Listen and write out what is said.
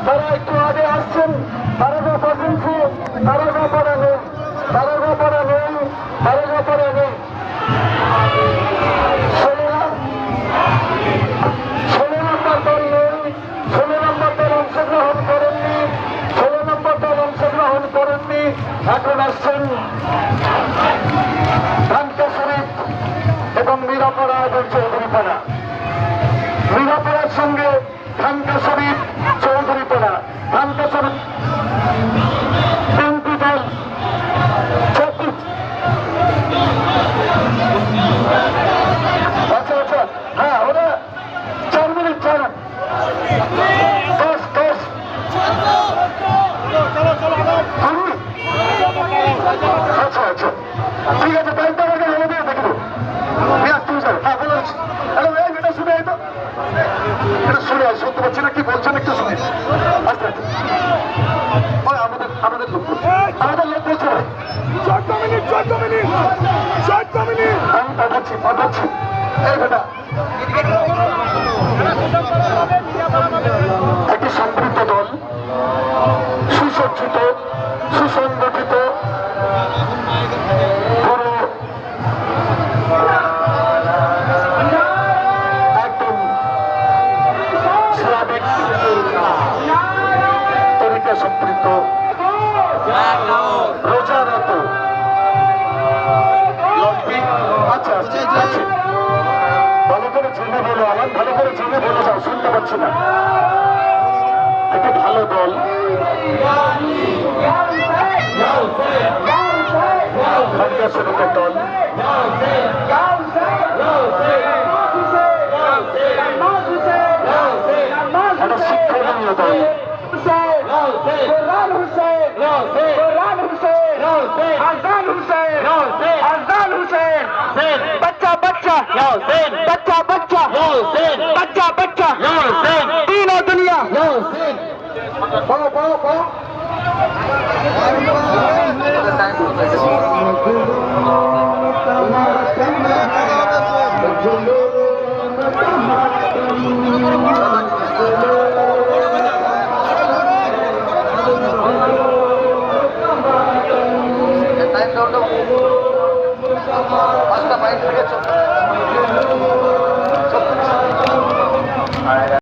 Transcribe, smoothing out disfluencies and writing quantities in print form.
যারা একটু আগে আসছেন তারা বসেছি, তারা পড়া নেই, তারা পড়া নেই, তারা পড়া নেই। 16 নম্বর দল নেই, 16 নম্বর দল অংশগ্রহণ করেননি, 16 নম্বর দল অংশগ্রহণ করেননি। এখন আসছেন ধানকা শরীফ এবং মীরাপাড়া এবং চৌধুরীপাড়া। মীরাপাড়ার সঙ্গে ধানকা শরীফ চৌধুরীপাড়া। ধানকা শরীফ তিনটি দল আচ্ছা আচ্ছা হ্যাঁ ওরা 4 মিনিট ছাড়েন 10 আচ্ছা আচ্ছা ঠিক আছে টাইমটা আমাকে বলে দিয়ে দেখবো হ্যাঁ বলে হ্যালো এটা শুনে তো এটা শুনে শুনতে পাচ্ছি না কি বলছেন একটু শুনে আস্তে আস্তে আমাদের লোক বলছে আমি পাঠাচ্ছি এই বেটা একটি সম্পৃক্ত দল সুসজ্জিত সুসংগঠিত পুরো একদম ইসলামিক তরিকা সম্পৃক্ত রোজারত আচ্ছা আচ্ছা ভালো করে জেনে বলো আমার ভালো করে জেনে বলে যাও শুনতে পাচ্ছি না একটু ভালো দল শ্রমিকের দল একটা শিক্ষণীয় দল बच्चा बच्चा बच्चा बच्चा बच्चा बच्चा तीनों दुनिया पाओ पाओ पाओ